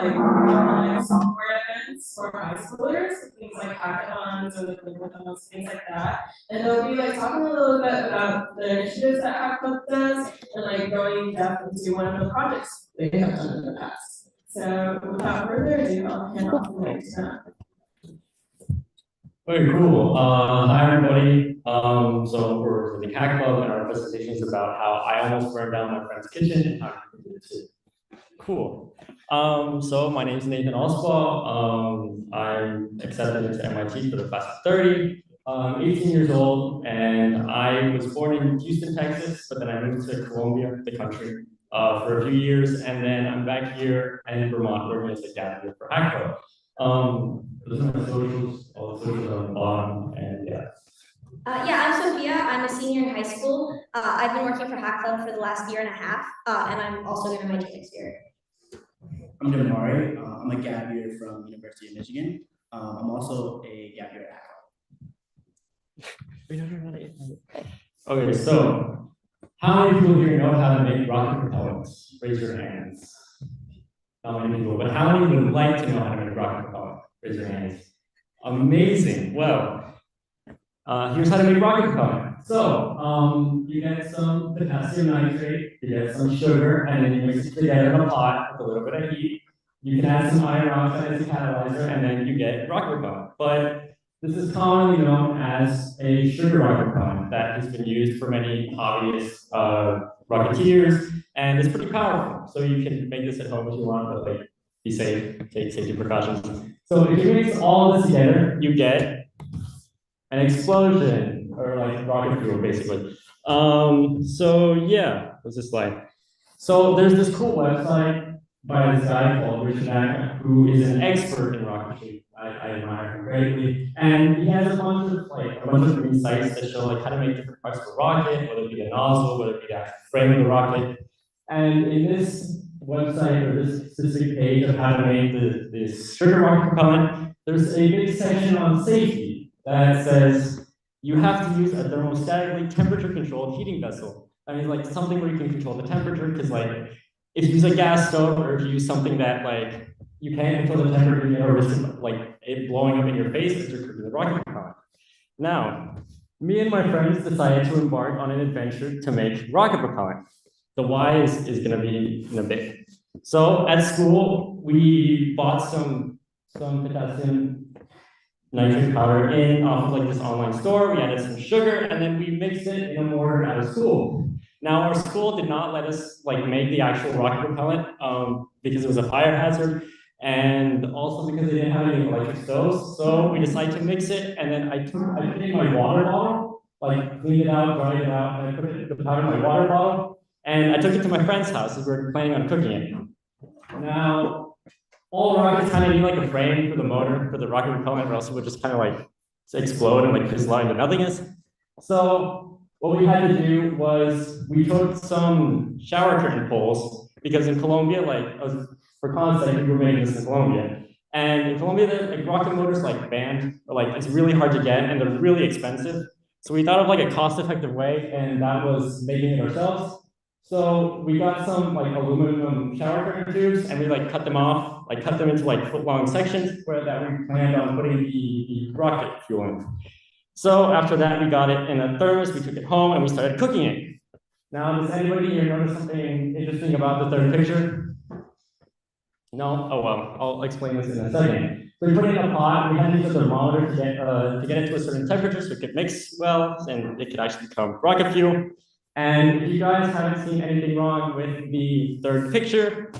like online software events for high schoolers, things like hackathons or the Hackathons, things like that. And they'll be like talking a little bit about the initiatives that Hackclub does and like going in depth into one of the projects they have done in the past. So without further ado, I'll hand off the mic to them. Very cool. Hi everybody. So for the Hack Club and our presentation is about how I almost burned down my friend's kitchen and how you can do it too. Cool. So my name is Nathan Oswald. I'm accepted into MIT for the class of 30. 18 years old, and I was born in Houston, Texas, but then I moved to Colombia, the country, for a few years, and then I'm back here in Vermont, working as a gap year for Hack Club. Those are my socials, all the socials on the bottom, and yeah. Yeah, I'm Sophia. I'm a senior in high school. I've been working for Hack Club for the last year and a half, and I'm also an MIT next year. I'm Damari. I'm a gap year from University of Michigan. I'm also a gap year at Hack Club. Okay, so how many people here know how to make rocket propellants? Raise your hands. Not many people, but how many would like to know how to make rocket propellant? Raise your hands. Amazing. Well, here's how to make rocket propellant. So, you get some potassium nitrate, you get some sugar, and then you mix it together in a pot with a little bit of heat. You can add some iron oxide as a catalyzer, and then you get rocket propellant. But this is commonly known as a sugar rocket propellant that has been used for many hobbyist rocketeers, and it's pretty powerful. So you can make this at home if you want, but like be safe, take safety precautions. So if you mix all of this together, you get an explosion, or like rocket fuel, basically. So yeah, what's this slide? So there's this cool website by this guy called Rich Nack, who is an expert in rocketry. I admire him greatly, and he has a bunch of insights that show like how to make different parts of a rocket, whether it be a nozzle, whether it be the actual frame of the rocket. And in this website or this specific page of how to make this sugar rocket propellant, there's a big section on safety that says you have to use a thermostatically temperature-controlled heating vessel. I mean, like something where you can control the temperature, because like if you use a gas stove or if you use something that like you can't control the temperature, you know, risk of like it blowing up in your face as you're cooking the rocket propellant. Now, me and my friends decided to embark on an adventure to make rocket propellant. The why is going to be in a bit. So at school, we bought some potassium nitrate powder in off of like this online store. We added some sugar, and then we mixed it in a mortar out of school. Now our school did not let us like make the actual rocket propellant because it was a fire hazard, and also because they didn't have any electric stoves. So we decided to mix it, and then I put it in my water bottle, like cleaned it out, dried it out, and I put the powder in my water bottle, and I took it to my friend's house as we were planning on cooking it. Now, all rockets kind of need like a frame for the motor, for the rocket propellant, or else it would just kind of like explode and like fizzle out into nothingness. So what we had to do was we took some shower curtain poles, because in Colombia, like for context, we were making this in Colombia. And in Colombia, like rocket motors like banned, or like it's really hard to get and they're really expensive. So we thought of like a cost-effective way, and that was making it ourselves. So we got some like aluminum shower curtain tubes, and we like cut them off, like cut them into like foot-long sections where that we planned on putting the rocket fuel in. So after that, we got it in a thermos, we took it home, and we started cooking it. Now, does anybody here notice something interesting about the third picture? No? Oh well, I'll explain this in a second. So we put it in a pot, we had to use a thermometer to get it to a certain temperature so it could mix well, and it could actually become rocket fuel. And if you guys haven't seen anything wrong with the third picture,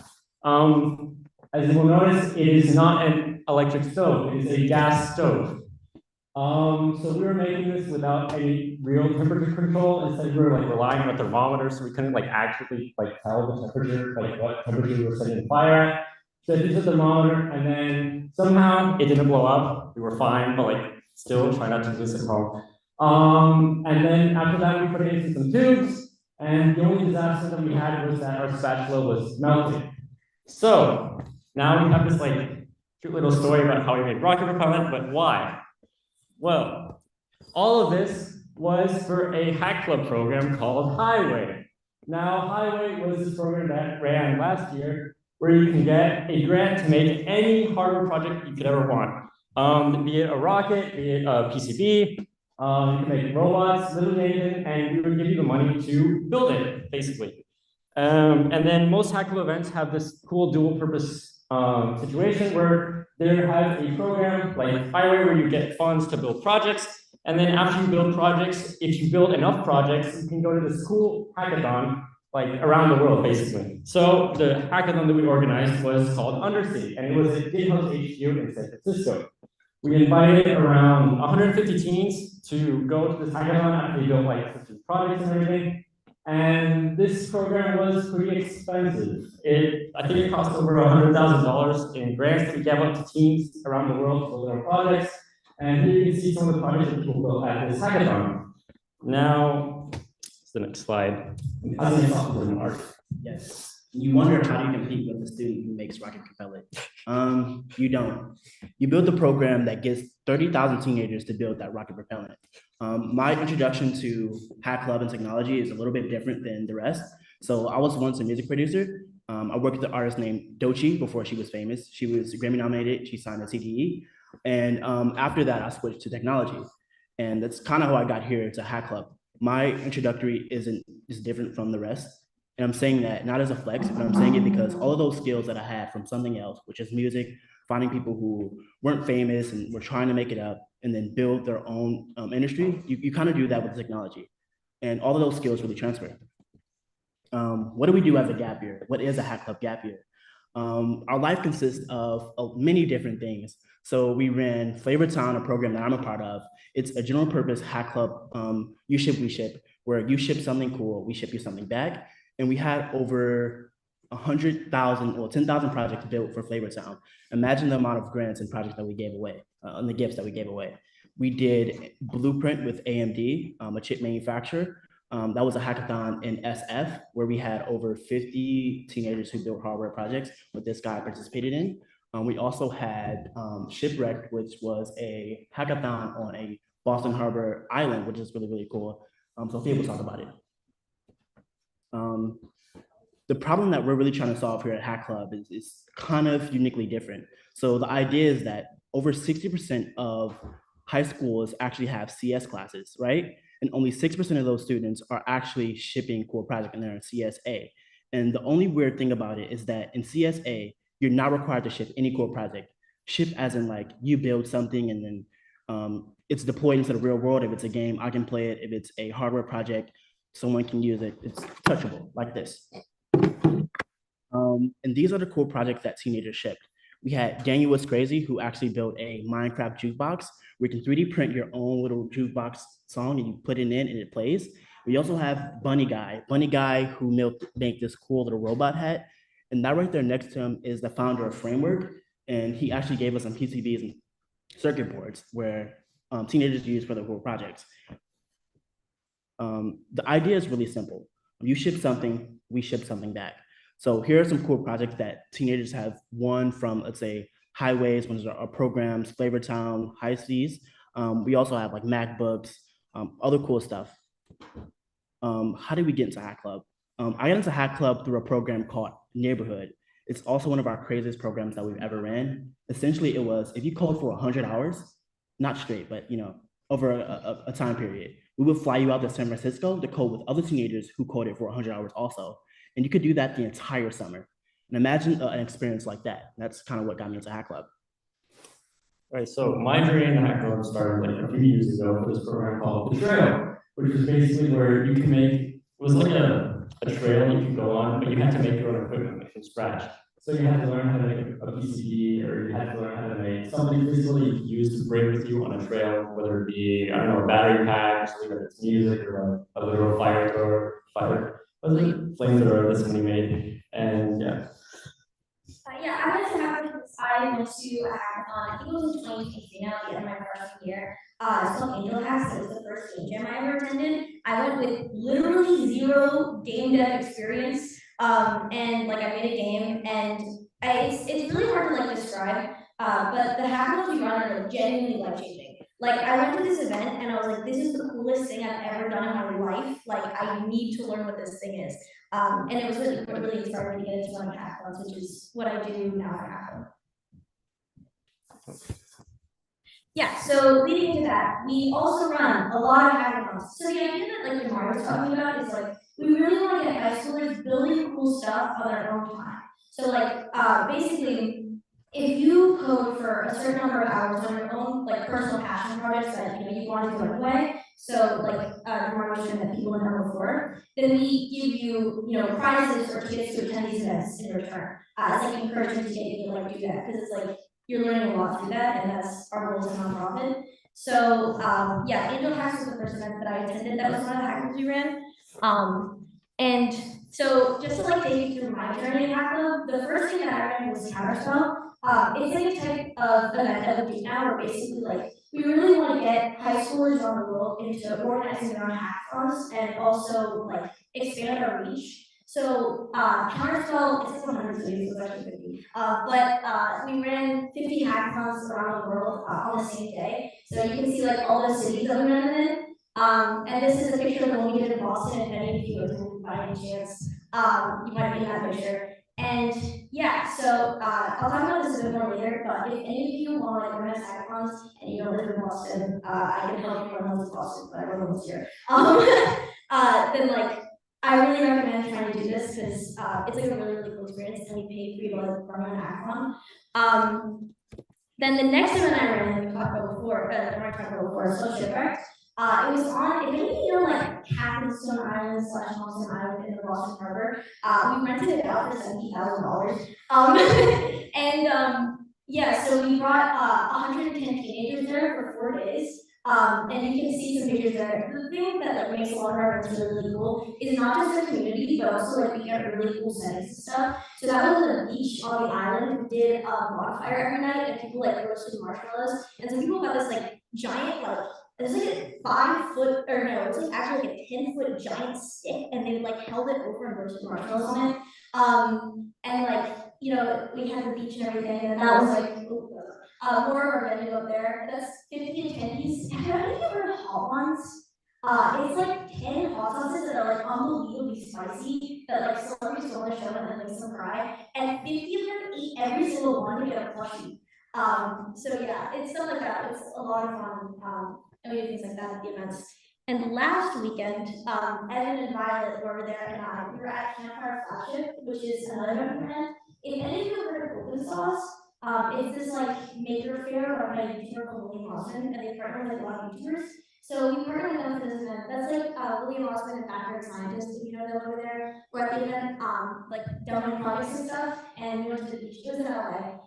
as you will notice, it is not an electric stove, it is a gas stove. So we were making this without any real temperature control. Instead, we were like relying on a thermometer, so we couldn't like actually like tell the temperature, like what temperature we were setting the fire at. So I used a thermometer, and then somehow it didn't blow up. We were fine, but like still try not to do this at home. And then after that, we put it into some tubes, and the only disaster that we had was that our spatula was melted. So now we have this like cute little story about how we made rocket propellant, but why? Well, all of this was for a Hack Club program called Highway. Now, Highway was this program that ran last year, where you can get a grant to make any hardware project you could ever want. Be it a rocket, be it a PCB, you can make robots, literally anything, and we would give you the money to build it, basically. And then most Hack Club events have this cool dual purpose situation where there has a program like Highway where you get funds to build projects. And then after you build projects, if you build enough projects, you can go to this cool hackathon like around the world, basically. So the hackathon that we organized was called Understate, and it was at GitHub's HQ in San Francisco. We invited around 150 teens to go to this hackathon after they built like 15 projects and everything. And this program was pretty expensive. I think it cost over $100,000 in grants that we gave out to teams around the world to build their projects. And here you can see some of the projects that people built at this hackathon. Now, it's the next slide. Yes. You wonder how do you compete with a student who makes rocket propellant? You don't. You build the program that gets 30,000 teenagers to build that rocket propellant. My introduction to Hack Club and technology is a little bit different than the rest. So I was once a music producer. I worked with an artist named Doechii before she was famous. She was Grammy nominated. She signed a CDE. And after that, I switched to technology. And that's kind of how I got here to Hack Club. My introductory is different from the rest. And I'm saying that not as a flex, but I'm saying it because all of those skills that I had from something else, which is music, finding people who weren't famous and were trying to make it up and then build their own industry, you kind of do that with technology. And all of those skills really transfer. What do we do as a gap year? What is a Hack Club gap year? Our life consists of many different things. So we ran Flavor Town, a program that I'm a part of. It's a general purpose Hack Club, you ship, we ship, where you ship something cool, we ship you something back. And we had over 100,000 or 10,000 projects built for Flavor Town. Imagine the amount of grants and projects that we gave away, and the gifts that we gave away. We did Blueprint with AMD, a chip manufacturer. That was a hackathon in SF where we had over 50 teenagers who built hardware projects, what this guy participated in. We also had Shipwrecked, which was a hackathon on a Boston Harbor island, which is really, really cool. Sophia will talk about it. The problem that we're really trying to solve here at Hack Club is kind of uniquely different. So the idea is that over 60% of high schools actually have CS classes, right? And only 6% of those students are actually shipping core project and they're in CSA. And the only weird thing about it is that in CSA, you're not required to ship any core project. Ship as in like you build something and then it's deployed into the real world. If it's a game, I can play it. If it's a hardware project, someone can use it. It's touchable like this. And these are the cool projects that teenagers shipped. We had Daniel Was Crazy, who actually built a Minecraft jukebox where you can 3D print your own little jukebox song and you put it in and it plays. We also have Bunny Guy who made this cool little robot hat. And that right there next to him is the founder of Framework. And he actually gave us some PCBs and circuit boards where teenagers use for their cool projects. The idea is really simple. You ship something, we ship something back. So here are some cool projects that teenagers have won from, let's say, Highways, ones are our programs, Flavor Town, High Seas. We also have like MacBooks, other cool stuff. How did we get into Hack Club? I got into Hack Club through a program called Neighborhood. It's also one of our craziest programs that we've ever ran. Essentially, it was if you code for 100 hours, not straight, but over a time period, we would fly you out to San Francisco to code with other teenagers who coded for 100 hours also. And you could do that the entire summer. And imagine an experience like that. That's kind of what got me into Hack Club. All right, so my journey in Hack Club started like a few years ago with this program called The Trail, which was basically where you can make, it was like a trail you could go on, but you had to make your own equipment from scratch. So you had to learn how to make a PCB, or you had to learn how to make something physically you could use to bring with you on a trail, whether it be, I don't know, a battery pack, something that it's music, or a literal flamethrower that somebody made, and yeah. Yeah, I went to Hackathons. I went to a hackathon. I think it was in 2018 now, at the end of my freshman year. It's called Angel Hacks. It was the first game jam I ever attended. I went with literally zero game dev experience. And like I made a game, and it's really hard to like describe. But the hackathons we run are like genuinely life changing. Like, I went to this event and I was like, this is the coolest thing I've ever done in my life. Like, I need to learn what this thing is. And it was really inspiring to get into running hackathons, which is what I do now at Hackathon. Yeah, so leading into that, we also run a lot of hackathons. So the idea that like Jamar was talking about is like, we really want to get high schoolers building cool stuff on their own time. So like, basically, if you code for a certain number of hours on your own like personal passion projects that you want to do anyway, so like Jamar mentioned that people have done before, then we give you prizes or tickets to attend these events in return. It's like encouragement to get you to like do that because it's like you're learning a lot through that, and that's our goal as a nonprofit. So yeah, Angel Hacks was the first event that I attended. That was one of the hackathons we ran. And so just to like take you through my journey in Hack Club, the first thing that I ran was Counterspell. It's like a type of event that we do now where basically like we really want to get high schoolers around the world into organizing their own hackathons and also like expand our reach. So Counterspell, it's 100 cities, so it's actually 50. But we ran 50 hackathons around the world on the same day. So you can see like all the cities that we ran them in. And this is a picture of the one we did in Boston, if any of you attended by any chance, you might be in that picture. And yeah, so I'll talk about this a bit more later, but if any of you want to like organize hackathons and you don't live in Boston, I can help you run those in Boston, but everyone lives here. Then like I really recommend trying to do this because it's like a really cool experience, and we pay for you to like run an hackathon. Then the next event I ran, we talked about before, so Shipwrecked. It was on, if any of you know like Hackenstone Island / Thompson Island in the Boston Harbor, we rented it out for $70,000. Yeah, so we brought 110 teenagers there for 4 days. And you can see some pictures there. The thing that like makes a lot of our events really cool is not just the community, but also like we get really cool settings and stuff. So that was on the beach on the island. We did a bonfire every night, and people like roasted marshmallows. And some people got this like giant like it's like a 5 foot or no, it's like actually like a 10-foot giant stick, and they like held it over and roasted marshmallows on it. And like we had the beach and everything, and that was like more of our venue up there. That's 50 attendees. Have any of you heard of hot ones? It's like 10 hot sauces that are like unbelievably spicy that like celebrities go on the show and then makes them cry. And 50 of them ate every single one to get a plushie. So yeah, it's stuff like that. It's a lot of fun. And we do things like that at the events. And last weekend, Evan and Violet were there, and we were at Campfire Flagship, which is another event. If any of you have heard of Open Sauce, it's this like maker fair run by a YouTuber called William Osmond, and they partner with like, a lot of YouTubers. So we partnered with them for this event. That's like William Osmond and Backyard Scientist, if you know them over there. We're at the event, like downloading projects and stuff, and we went to the beach. It was in LA.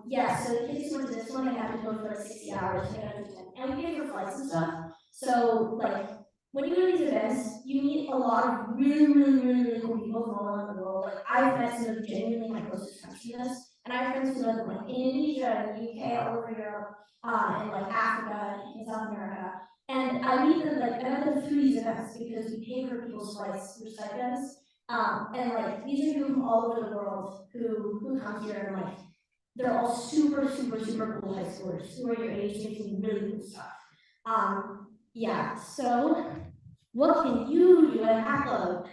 Yeah, so the kids who went to this one, they had to go for like 60 hours to get to and we paid for flights and stuff. So like when you go to these events, you meet a lot of really cool people from all around the world. Like I've met some of genuinely my closest friends from this, and I have friends who live in like Indonesia and the UK, all over Europe, and like Africa and South America. And I meet them like I met them through these events because we pay for people's flights through stipends. And like these are people from all over the world who come here, and like they're all super cool high schoolers who are your age doing really cool stuff. Yeah, so what can you do at Hack Club?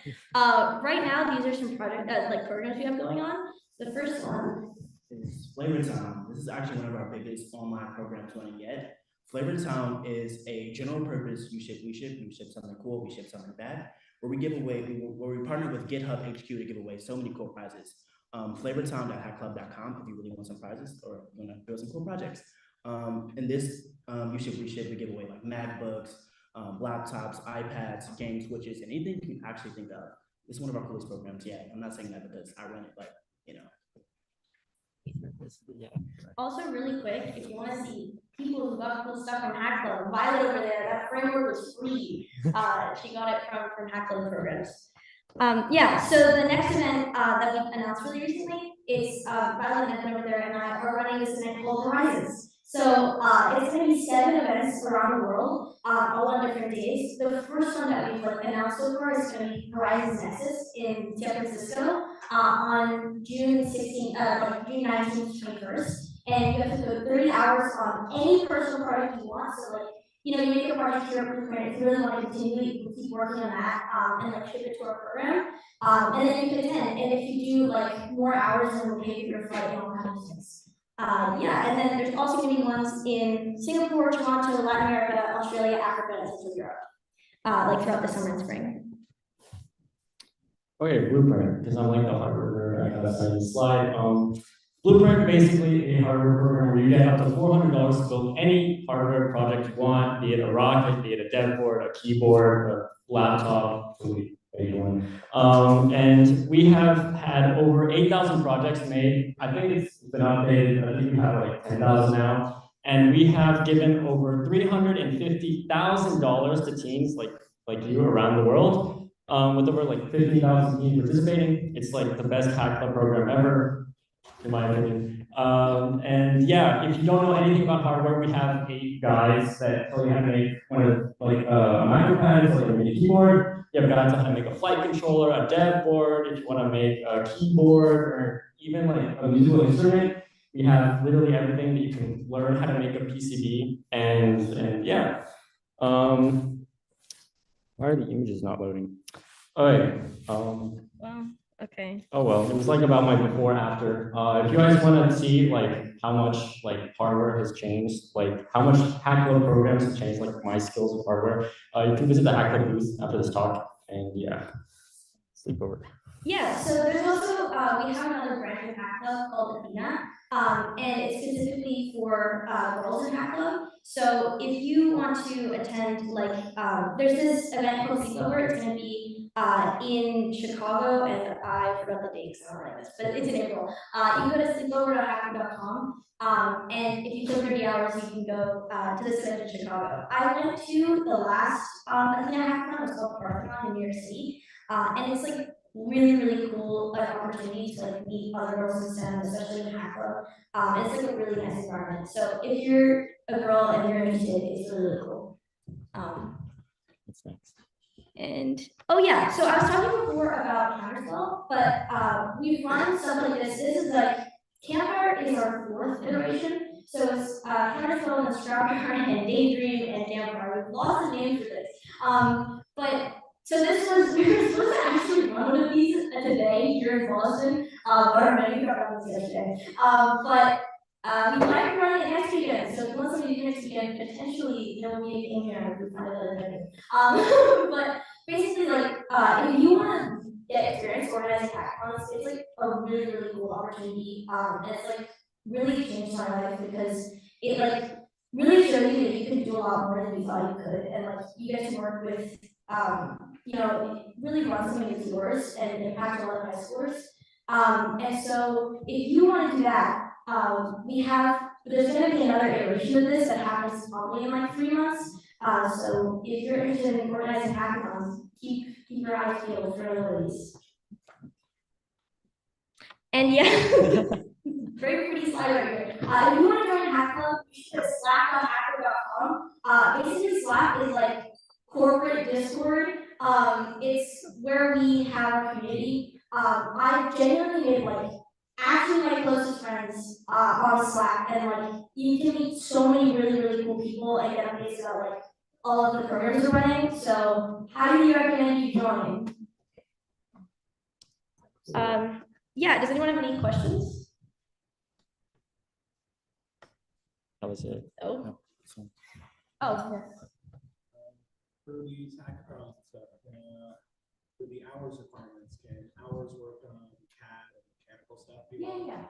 Right now, these are some programs we have going on. The first one is Flavor Town. This is actually one of our biggest online programs running yet. Flavor Town is a general purpose we ship something cool, we ship something bad, where we give away, where we partner with GitHub HQ to give away so many cool prizes. Flavortown.hackclub.com if you really want some prizes or want to build some cool projects. And this we give away like MacBooks, laptops, iPads, game switches, and anything you can actually think of. It's one of our coolest programs. Yeah, I'm not saying that because I run it, but Also, really quick, if you want to see people who got cool stuff from Hack Club, Violet over there, that framework was free. She got it from Hack Club programs. Yeah, so the next event that we announced really recently is Violet and Evan over there and I are running this event called Horizons. So it's going to be 7 events around the world, all on different days. The first one that we've announced so far is going to be Horizons Nexus in San Francisco on June 19th to 21st. and you have to go 30 hours on any personal project you want. So like, you know, you make a project here at Blueprint, if you really want to continue, you can keep working on that, and like ship it to our program. And then you can attend, and if you do like more hours, then we'll pay for your flight and all kinds of things. Yeah, and then there's also gonna be ones in Singapore, Toronto, Latin America, Australia, Africa, and Central Europe, like throughout the summer and spring. Okay, Blueprint, because I'm like the hardware nerd, I gotta send the slide. Blueprint, basically a hardware program where you get up to $400 to build any hardware project you want, be it a rocket, be it a dev board, a keyboard, a laptop, really big one. And we have had over 8,000 projects made. I think it's been updated. I think we have like 10,000 now. And we have given over $350,000 to teams like you around the world. With over like 50,000 teams participating. It's like the best hack club program ever, in my opinion. And yeah, if you don't know anything about hardware, we have 8 guides that tell you how to make one of like a micropad, it's like a mini keyboard. You have guides on how to make a flight controller, a dev board, if you want to make a keyboard, or even like a musical instrument. We have literally everything that you can learn how to make a PCB, and yeah. Why are the images not loading? All right. Well, okay. Oh well, it was like about my before after. If you guys want to see like how much like hardware has changed, like how much Hackload programs have changed, like my skills with hardware, you can visit the Hackload booth after this talk. And yeah, sleepover. Yeah, so there's also, we have another branch of Hack Club called Athena, and it's specifically for girls in Hack Club. So if you want to attend, like, there's this event called Sleepover, it's going to be in Chicago, and I forgot the date, so I don't know this, but it's in April. You can go to sleepover.hackclub.com, and if you kill 30 hours, you can go to this event in Chicago. I went to the last Athena Hackathon, it's called Parthenon in New York City, and it's like really cool opportunity to like meet other girls in STEM, especially in Hack Club. It's like a really nice environment. So if you're a girl and you're interested, it's really cool. What's next? And oh yeah, so I was talking before about Counterspell, but we've run stuff like this. This is like Campfire is our 4th iteration. So it's Counterspell and Scrapyard and Daydream and Dampfire. We've lost the names for this. But so this was, we were supposed to actually run one of these today here in Boston, but our menu got run this yesterday. But we might be running it next weekend, so if you want somebody to do next weekend, potentially, you know, me and here, we find another venue. But basically, like, if you want to get experience organizing hackathons, it's like a really cool opportunity, and it's like really changed my life because it like really showed you that you could do a lot more than you thought you could, and like you get to work with you know, really run something that's yours and impact a lot of high schoolers. And so if you want to do that, there's going to be another iteration of this that happens probably in like 3 months. So if you're interested in organizing hackathons, keep your eyes peeled for other ways. And yeah, very pretty slide right here. If you want to join Hack Club, you should go to slack.hacker.com. Basically, Slack is like corporate Discord. It's where we have our community. I've genuinely made like actually my closest friends on Slack, and like you can meet so many really cool people and get updates about like all of the programs we're running. So how do you recommend you join? Yeah, does anyone have any questions? That was it. Oh. So- Oh, yes. For these hackathons and stuff, for the hours requirements, can hours work on CAD and mechanical stuff? Yeah.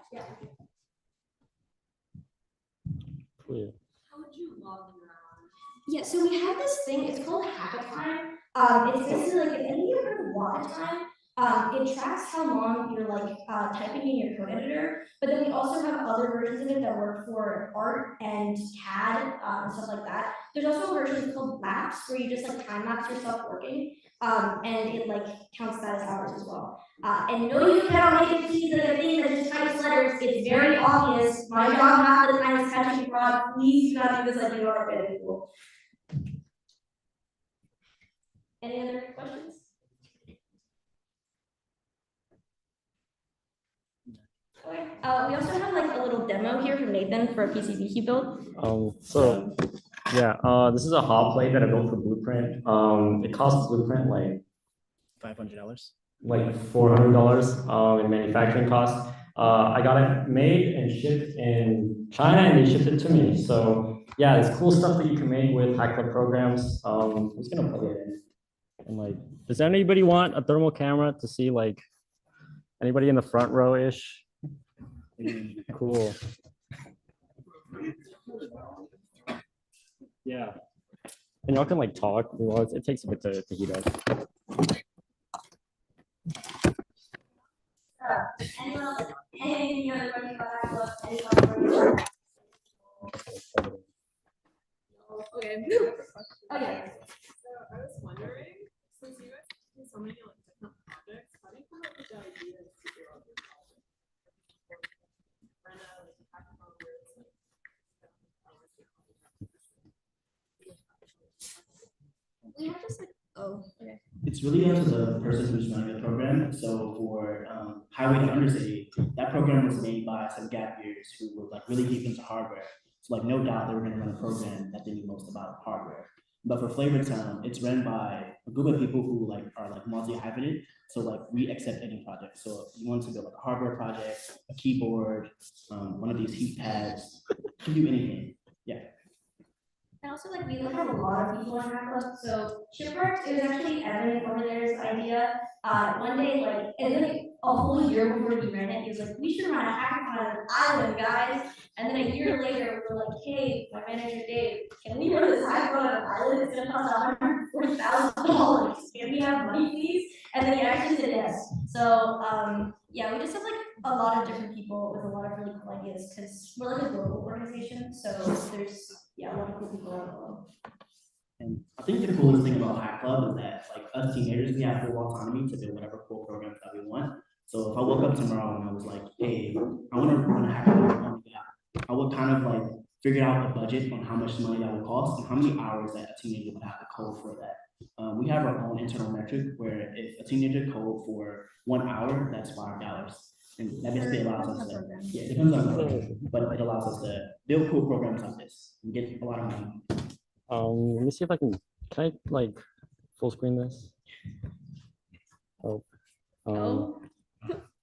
Clear. How would you log your hours? Yeah, so we have this thing, it's called Hackathon. It's basically like, if any of you have heard of Rocket Time, it tracks how long you're like typing in your code editor, but then we also have other versions of it that work for art and CAD and stuff like that. There's also a version called Maps where you just like time lapse yourself working, and it like counts that as hours as well. And no, you cannot make it see like a thing that just types letters. It's very obvious. My job half the time is catching fraud. Please do not do this like you are very cool. Any other questions? Okay. We also have like a little little demo here from Nathan for a PCB he built. So yeah, this is a hot plate that I built for Blueprint. It costs Blueprint $500. like $400 in manufacturing costs. I got it made and shipped in China, and they shipped it to me. So yeah, it's cool stuff that you can make with Hackler programs. I'm just gonna plug it in. And like, does anybody want a thermal camera to see like anybody in the front row-ish? Cool. Yeah. And y'all can like talk. Well, it takes a bit to heat up. Any other questions about Hackler? Any questions? Okay. Okay. So I was wondering, since you guys do so many like different projects, how do you come up with the ideas to do all these projects? Right now, like hackathon where it's like, We have this like, oh, okay. It's really up to the person who's running the program. So for Highway to Undercity, that program was made by some gap years who were like really deep into hardware. So like no doubt they were going to run a program that they knew most about hardware. But for Flavortown, it's run by a group of people who like are like multi-hyphenate. So like we accept any project. So if you want to build like a hardware project, a keyboard, one of these heat pads, you can do anything. Yeah. And also, like, we have a lot of people in our club, so shipwrecks, it was actually Evan over there's idea. One day, like, and like a whole year before we ran it, he was like, we should run a hackathon on an island, guys. And then a year later, we were like, hey, my manager Dave, can we run this hackathon on an island? It's gonna cost $140,000. Can we have money, please? And then he actually said yes. So, yeah, we just have like a lot of different people with a lot of really cool ideas because we're like a global organization. So there's, yeah, a lot of cool people around the world. And I think the coolest thing about Hack Club is that like us teenagers, we have full autonomy to build whatever cool programs that we want. So if I woke up tomorrow and I was like, hey, I want to run a hackathon, I would kind of like figure out a budget on how much money that would cost and how many hours that a teenager would have to code for that. We have our own internal metric where if a teenager code for 1 hour, that's $5. And that basically allows us to, yeah, it depends on the program, but it allows us to build cool programs like this and get a lot of money. Let me see if can I like full screen this? Oh.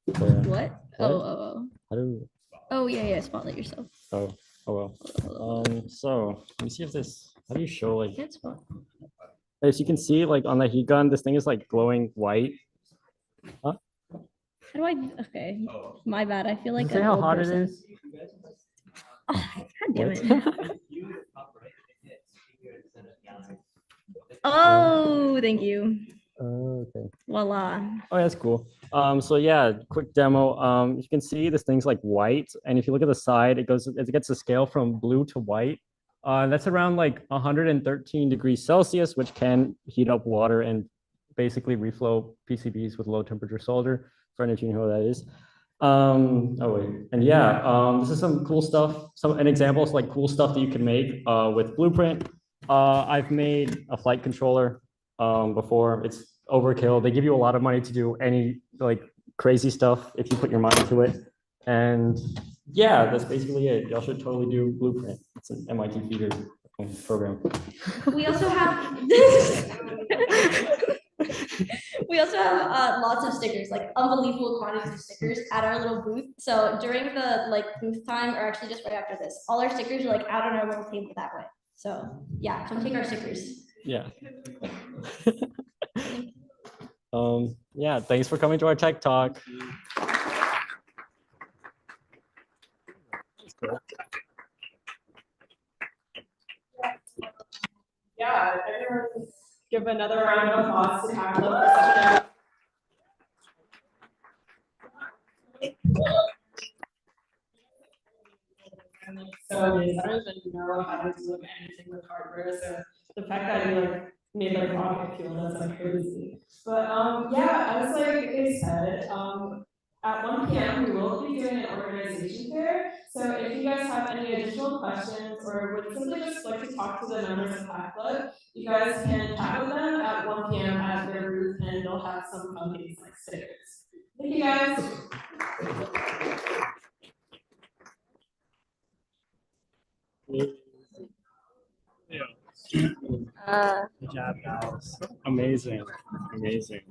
What? Oh. How do? Oh, yeah, spotlight yourself. Oh well. So let me see if this. How do you show like? That's fine. As you can see, like on the heat gun, this thing is like glowing white. Huh? How do I? Okay, my bad. I feel like Does it say an how old hot person. it is? Oh, God damn it. Oh, thank you. Okay. Voila. Oh, that's cool. So yeah, quick demo. You can see this thing's like white, and if you look at the side, it gets the scale from blue to white. That's around like 113 degrees Celsius, which can heat up water and basically reflow PCBs with low temperature solder. For any of you know what that is. This is some cool stuff. An examples like cool stuff that you can make with Blueprint. I've made a flight controller before. It's overkill. They give you a lot of money to do any like crazy stuff if you put your mind to it. And yeah, that's basically it. Y'all should totally do Blueprint. It's an MIT feeder program. We also have lots of stickers, like unbelievable quantities of stickers at our little booth. So during the like booth time, or actually just right after this, all our stickers are like out on our little table that way. So yeah, come take our stickers. Yeah. Yeah, thanks for coming to our tech talk. Yeah, everyone give another round of applause to Hackler for such so amazing. I don't even know how to do anything with hardware, so the fact that you like made like rocket fuel, that's like crazy. But yeah, as like they said, at 1 p.m. we will be doing an organization fair. So if you guys have any additional questions or would simply just like to talk to the members of Hack Club, you guys can chat with them at 1 p.m. at their booth and they'll have some fun things like stickers. Thank you guys. Good job, guys. Amazing. Amazing.